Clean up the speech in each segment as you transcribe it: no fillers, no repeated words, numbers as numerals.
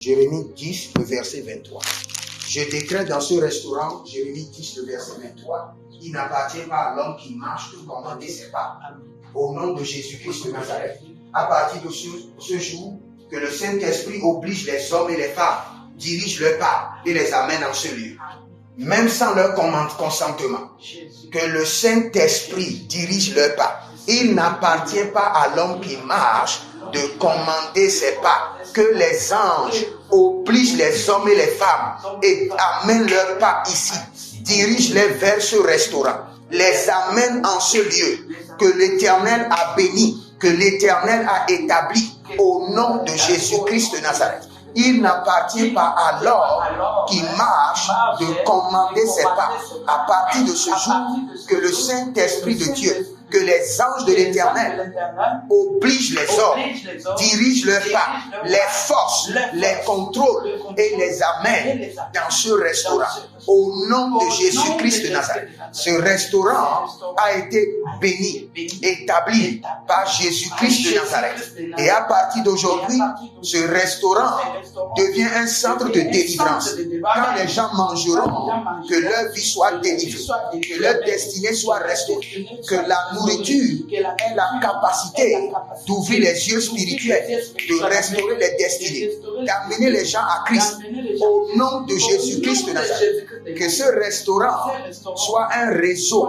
Jérémie 10, le verset 23. Je décrète dans ce restaurant, Jérémie 10, le verset 23, il n'appartient pas à l'homme qui marche de commander ses pas. Au nom de Jésus-Christ de Nazareth, à partir de ce jour, que le Saint-Esprit oblige les hommes et les femmes, dirige leurs pas et les amène en ce lieu. Même sans leur consentement, que le Saint-Esprit dirige leurs pas. Il n'appartient pas à l'homme qui marche de commander ses pas, que les anges obligent les hommes et les femmes et amènent leurs pas ici, dirigent-les vers ce restaurant, les amènent en ce lieu que l'Éternel a béni, que l'Éternel a établi au nom de Jésus-Christ de Nazareth. Il n'appartient pas à l'homme qui marche de commander ses pas. À partir de ce jour, que le Saint-Esprit de Dieu, que les anges de l'Éternel obligent les hommes, dirigent leurs pas, les forces, les contrôlent et les amènent dans ce restaurant. Au nom de Jésus-Christ de Nazareth. Ce restaurant a été béni, établi par Jésus-Christ de Nazareth. Et à partir d'aujourd'hui, ce restaurant devient un centre de délivrance. Quand les gens mangeront, que leur vie soit délivrée, que leur destinée soit restaurée, que la nourriture ait la capacité d'ouvrir les yeux spirituels, de restaurer les destinées, d'amener les gens à Christ. Au nom de Jésus-Christ de Nazareth. Que ce restaurant soit un réseau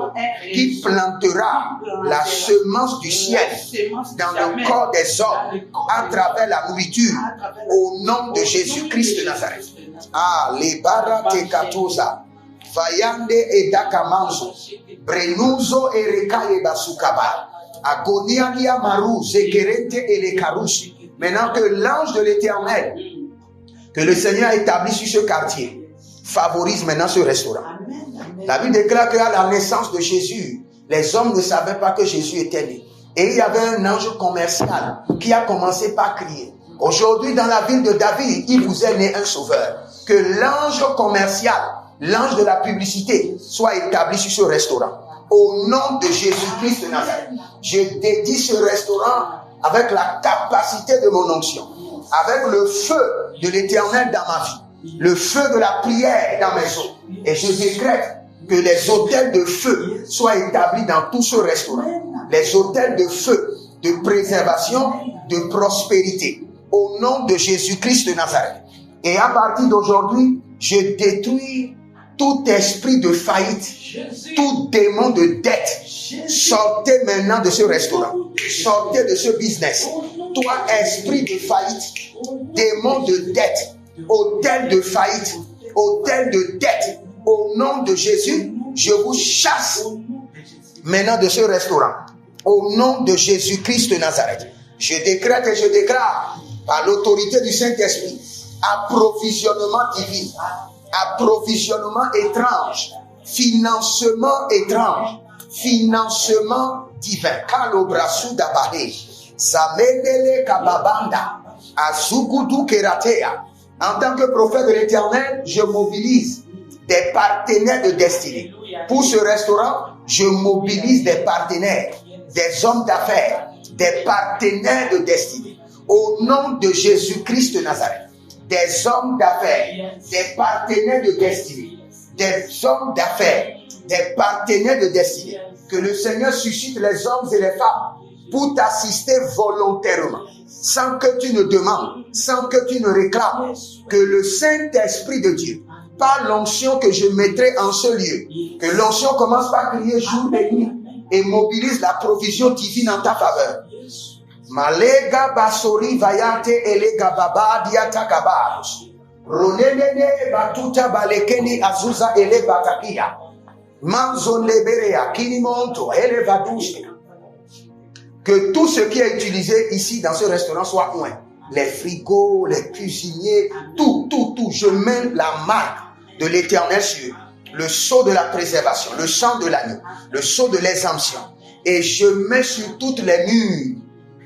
qui plantera la semence du ciel dans le corps des hommes à travers la nourriture au nom de Jésus-Christ de Nazareth. Ah, les barate katosa, vayande et dakamanzo, brenuzo et rekaye basukaba, agonialia maru, zekerente et les karouches. Maintenant que l'ange de l'Éternel, que le Seigneur a établi sur ce quartier, favorise maintenant ce restaurant. La Bible déclare qu'à la naissance de Jésus, les hommes ne savaient pas que Jésus était né. Et il y avait un ange commercial qui a commencé par crier. Aujourd'hui, dans la ville de David, il vous est né un sauveur. Que l'ange commercial, l'ange de la publicité, soit établi sur ce restaurant. Au nom de Jésus-Christ de Nazareth, je dédie ce restaurant avec la capacité de mon onction, avec le feu de l'Éternel dans ma vie, le feu de la prière dans mes os. Et je décrète que les autels de feu soient établis dans tout ce restaurant. Les autels de feu, de préservation, de prospérité. Au nom de Jésus-Christ de Nazareth. Et à partir d'aujourd'hui, je détruis tout esprit de faillite, tout démon de dette. Sortez maintenant de ce restaurant. Sortez de ce business. Toi, esprit de faillite, démon de dette, hôtel de faillite, hôtel de dette, au nom de Jésus, je vous chasse maintenant de ce restaurant. Au nom de Jésus-Christ de Nazareth, je décrète et je déclare par l'autorité du Saint-Esprit, approvisionnement divin, approvisionnement étrange, financement étrange, financement divin. Kalobrasu dabahe, samendele kababanda, azugudu keratea. En tant que prophète de l'Éternel, je mobilise des partenaires de destinée. Pour ce restaurant, je mobilise des partenaires, des hommes d'affaires, des partenaires de destinée. Au nom de Jésus-Christ de Nazareth, des hommes d'affaires, des partenaires de destinée, des hommes d'affaires, des partenaires de destinée. Que le Seigneur suscite les hommes et les femmes pour t'assister volontairement, sans que tu ne demandes, sans que tu ne réclames. Que le Saint-Esprit de Dieu, par l'onction que je mettrai en ce lieu, que l'onction commence par crier jour et nuit et mobilise la provision divine en ta faveur. Malega basori vayate elega baba diata kabaros. Ronenene batuta balekeni azuza ele batakia. Manzon leberea kinimonto ele vadushka. Que tout ce qui est utilisé ici dans ce restaurant soit loin. Les frigos, les cuisiniers, tout. Je mets la marque de l'Éternel sur le sceau de la préservation, le sang de l'agneau, le sceau de l'exemption. Et je mets sur toutes les murs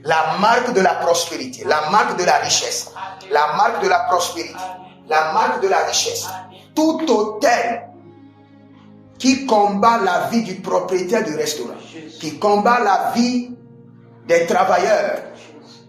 la marque de la prospérité, la marque de la richesse, la marque de la prospérité, la marque de la richesse. Tout hôtel qui combat la vie du propriétaire du restaurant, qui combat la vie des travailleurs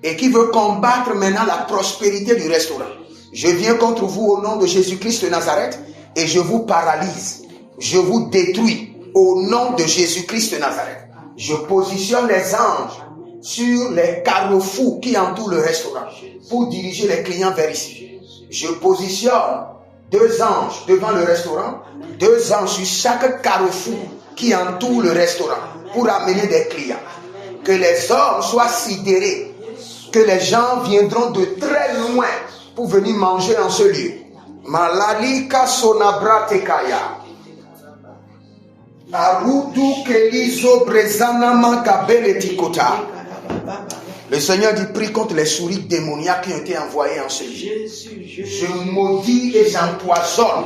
et qui veut combattre maintenant la prospérité du restaurant, Je viens contre vous au nom de Jésus-Christ de Nazareth et je vous paralyse. Je vous détruis au nom de Jésus-Christ de Nazareth. Je positionne les anges sur les carrefours qui entourent le restaurant pour diriger les clients vers ici. Je positionne 2 anges devant le restaurant, 2 anges sur chaque carrefour qui entoure le restaurant pour amener des clients. Que les hommes soient sidérés, que les gens viendront de très loin pour venir manger en ce lieu. Malalika sonabra tekaya. Arudu kelizo brezana makabele tikota. Le Seigneur dit, prie contre les souris démoniaques qui ont été envoyées en ce lieu. Je maudis et j'empoisonne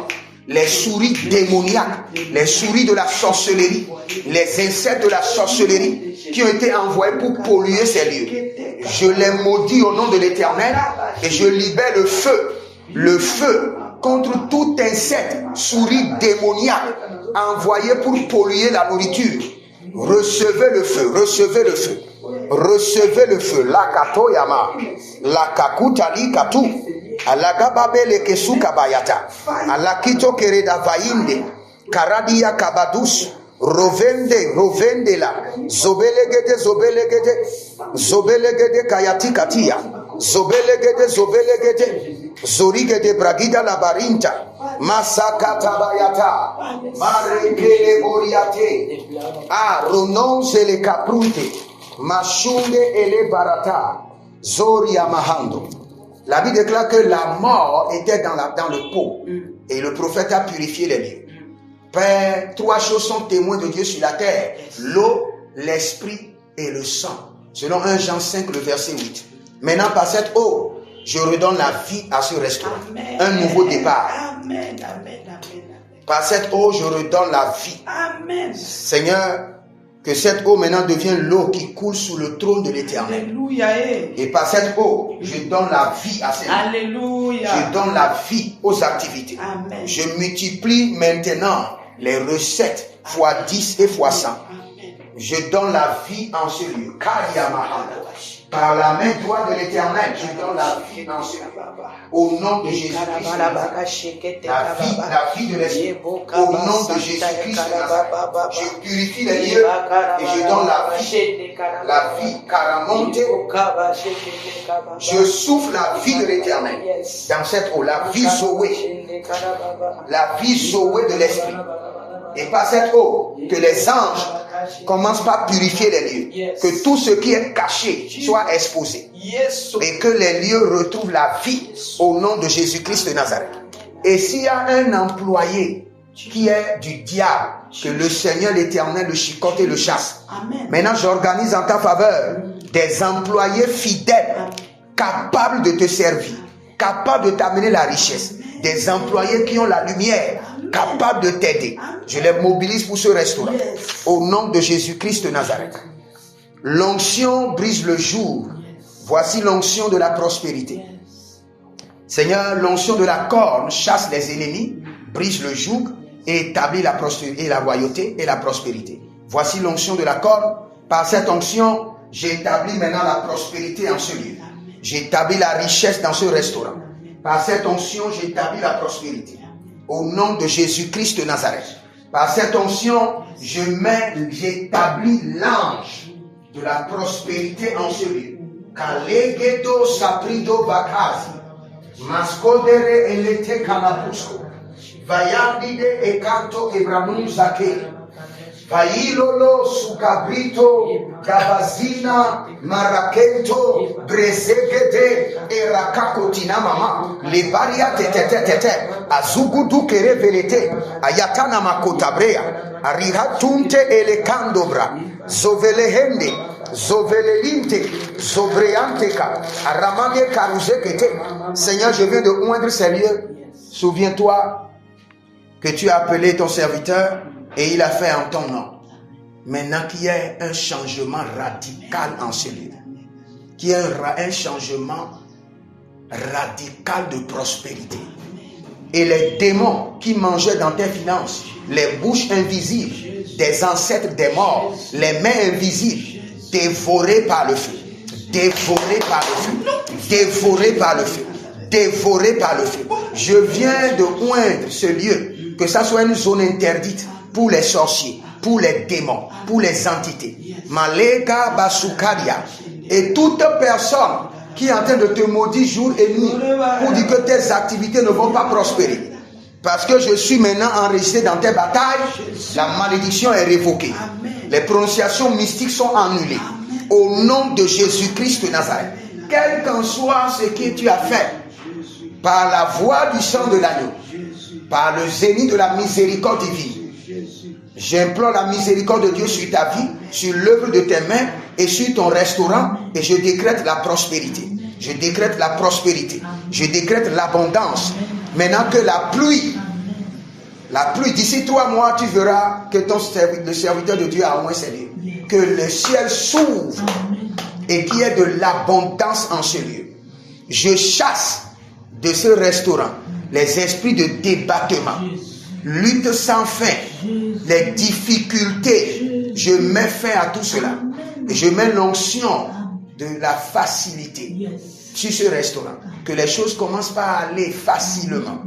les souris démoniaques, les souris de la sorcellerie, les insectes de la sorcellerie qui ont été envoyés pour polluer ces lieux. Je les maudis au nom de l'Éternel et je libère le feu contre tout insecte, souris démoniaque envoyé pour polluer la nourriture. Recevez le feu, recevez le feu. Recevez le feu. La kato yama, la kakutali katu, alagababe le kesu kabayata, alakito kereda vainde, karadia kabadus, rovende la, zobelegede kayati katia, zobelegede, zorigede bragida la barinta, masakata bayata, marekele oriate, renonce le caprunte, machunde ele barata, zoria mahando. La Bible déclare que la mort était dans le pot et le prophète a purifié les lieux. Père, 3 choses sont témoins de Dieu sur la terre: l'eau, l'esprit et le sang. Selon 1 Jean 5, le verset 8. Maintenant, par cette eau, je redonne la vie à ce restaurant. Amen. Un nouveau départ. Amen. Par cette eau, je redonne la vie. Amen. Seigneur, que cette eau maintenant devienne l'eau qui coule sous le trône de l'Éternel. Alléluia. Et par cette eau, je donne la vie à ces gens. Alléluia. Je donne la vie aux activités. Amen. Je multiplie maintenant les recettes fois 10 et fois 100. Je donne la vie en ce lieu. Par la main droite de l'Éternel, je donne la vie en ce lieu. Au nom de Jésus-Christ, la vie de l'Esprit. Au nom de Jésus-Christ, je purifie les lieux et je donne la vie caramonte. Je souffle la vie de l'Éternel dans cette eau, la vie Zoé de l'Esprit. Et par cette eau, que les anges commencent par purifier les lieux. Que tout ce qui est caché soit exposé. Et que les lieux retrouvent la vie au nom de Jésus-Christ de Nazareth. Et s'il y a un employé qui est du diable, que le Seigneur l'Éternel le chicote et le chasse. Maintenant, j'organise en ta faveur des employés fidèles, capables de te servir, capables de t'amener la richesse. Des employés qui ont la lumière, capables de t'aider. Je les mobilise pour ce restaurant. Au nom de Jésus-Christ de Nazareth. L'onction brise le jour. Voici l'onction de la prospérité. Seigneur, l'onction de la corne chasse les ennemis, brise le joug et établit la prospérité, et la royauté et la prospérité. Voici l'onction de la corne. Par cette onction, j'établis maintenant la prospérité en ce lieu. J'établis la richesse dans ce restaurant. Par cette onction, j'établis la prospérité. Au nom de Jésus-Christ de Nazareth. Par cette onction, j'établis l'ange de la prospérité en ce lieu. Kalegedo saprido bakazi. Maskodere elete kanabusco. Vayandide ekanto ebranum zake. Vailolo sukabrito gabazina marakento brezegede erakakotina mama lebaria tete azugudu kerevelete ayatana makotabrea arihatunte elekandobra zovelehende zovelelinte zobreanteka aramane karuzekete. Seigneur, je viens de oindre ces lieux. Souviens-toi que tu as appelé ton serviteur et il a fait en ton nom. Maintenant qu'il y ait un changement radical en ce lieu. Qu'il y ait un changement radical de prospérité. Et les démons qui mangeaient dans tes finances, les bouches invisibles des ancêtres des morts, les mains invisibles, dévorées par le feu. Dévorées par le feu. Dévorées par le feu. dévorés par le feu. Je viens de oindre ce lieu, que ça soit une zone interdite pour les sorciers, pour les démons, pour les entités. Malega Basukaria. Et toute personne qui est en train de te maudire jour et nuit pour dire que tes activités ne vont pas prospérer. Parce que je suis maintenant enregistré dans tes batailles, la malédiction est révoquée. Les prononciations mystiques sont annulées. Au nom de Jésus-Christ de Nazareth. Quel qu'en soit ce que tu as fait, par la voie du sang de l'agneau, par le zénith de la miséricorde divine, j'implore la miséricorde de Dieu sur ta vie, sur l'œuvre de tes mains et sur ton restaurant, et je décrète la prospérité. Je décrète la prospérité. Je décrète l'abondance. Maintenant que la pluie, d'ici 3 mois, tu verras que le serviteur de Dieu a moins servi. Que le ciel s'ouvre et qu'il y ait de l'abondance en ce lieu. Je chasse de ce restaurant les esprits de débattement, lutte sans fin, les difficultés. Je mets fin à tout cela. Et je mets l'onction de la facilité sur ce restaurant. Que les choses commencent par aller facilement.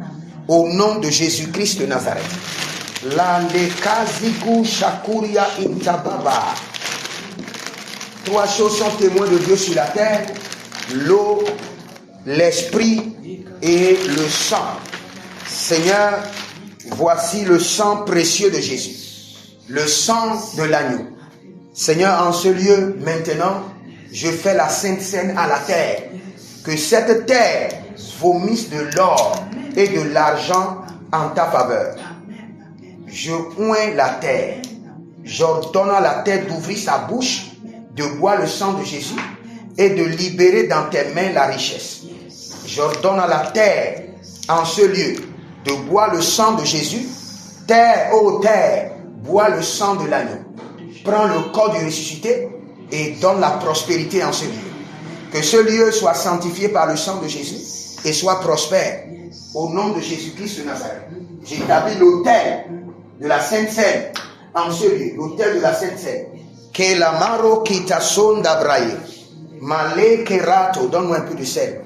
Au nom de Jésus-Christ de Nazareth. Landekaziku Shakuria Intababa. 3 choses sont témoins de Dieu sur la terre: l'eau, l'esprit et le sang. Seigneur, voici le sang précieux de Jésus, le sang de l'agneau. Seigneur, en ce lieu, maintenant, je fais la Sainte Seine à la terre. Que cette terre vomisse de l'or et de l'argent en ta faveur. Je oins la terre. J'ordonne à la terre d'ouvrir sa bouche, de boire le sang de Jésus et de libérer dans tes mains la richesse. J'ordonne à la terre, en ce lieu, de boire le sang de Jésus. Terre, ô terre, bois le sang de l'agneau. Prends le corps du ressuscité et donne la prospérité en ce lieu. Que ce lieu soit sanctifié par le sang de Jésus et soit prospère. Au nom de Jésus-Christ de Nazareth. J'établis l'autel de la Sainte Seine en ce lieu. L'autel de la Sainte Seine. Que la maro kita sonda braille. Male kerato, donne-moi un peu de sel.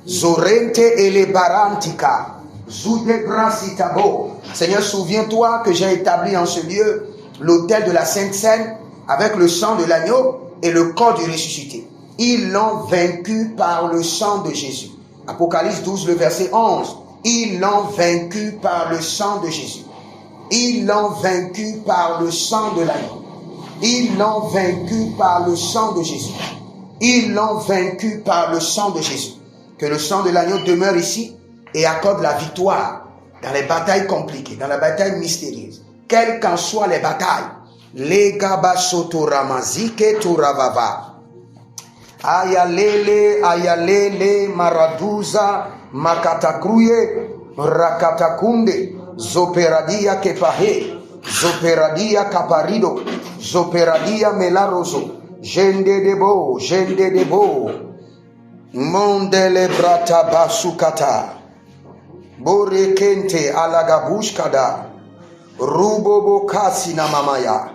Zorente ele barantika. Zude brasitabo. Seigneur, souviens-toi que j'ai établi en ce lieu l'autel de la Sainte Seine avec le sang de l'agneau et le corps du ressuscité. Ils l'ont vaincu par le sang de Jésus. Apocalypse 12, le verset 11. Ils l'ont vaincu par le sang de Jésus. Ils l'ont vaincu par le sang de l'agneau. Ils l'ont vaincu par le sang de Jésus. Ils l'ont vaincu par le sang de Jésus. Que le sang de l'agneau demeure ici et accorde la victoire dans les batailles compliquées, dans la bataille mystérieuse. Quelles qu'en soient les batailles. Legaba sotoramazike turavava. Ayalele maraduza makatakruye rakatakunde zoperadia kepahe zoperadia kaparido zoperadia melaroso jende debo mondele brata basukata borekente alagabushkada rubobo kasi na mamaya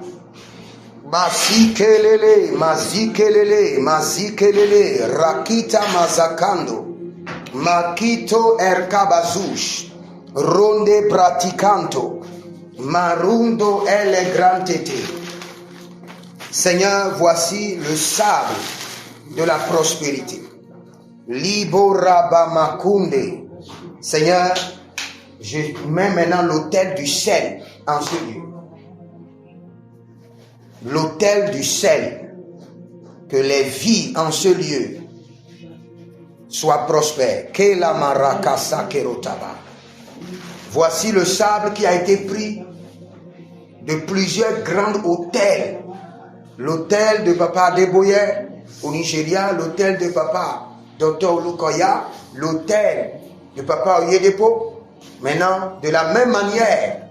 mazikelele, rakita mazakando, makito erkabazush, ronde praticanto, marundo ele grantete. Seigneur, voici le sable de la prospérité. Libo rabamakunde. Seigneur, je mets maintenant l'autel du sel en ce lieu. L'autel du sel, que les vies en ce lieu soient prospères. Voici le sable qui a été pris de plusieurs grands hôtels. L'hôtel de Papa Adeboye au Nigeria, l'hôtel de Papa Dr. Olukoya, l'hôtel de Papa Oyedepo. Maintenant, de la même manière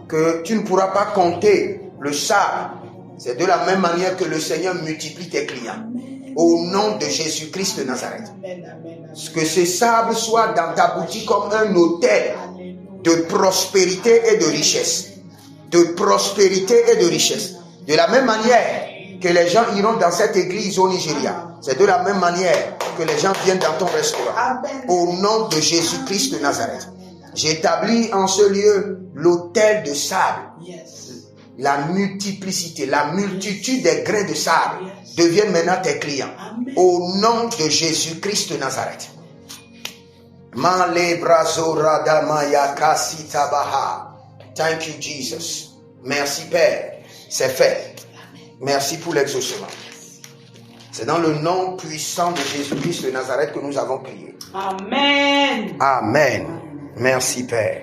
que tu ne pourras pas compter le sable, c'est de la même manière que le Seigneur multiplie tes clients. Au nom de Jésus-Christ de Nazareth. Que ce sable soit dans ta boutique comme un hôtel de prospérité et de richesse. De prospérité et de richesse. De la même manière que les gens iront dans cette église au Nigeria C'est de la même manière que les gens viennent dans ton restaurant. Amen. Au nom de Jésus-Christ de Nazareth. J'établis en ce lieu l'autel de sable. Yes. La multiplicité, la multitude des grains de sable deviennent maintenant tes clients. Amen. Au nom de Jésus-Christ de Nazareth. Thank you, Jesus. Merci, Père. C'est fait. Merci pour l'exaucement. C'est dans le nom puissant de Jésus-Christ de Nazareth que nous avons prié. Amen. Amen. Merci, Père.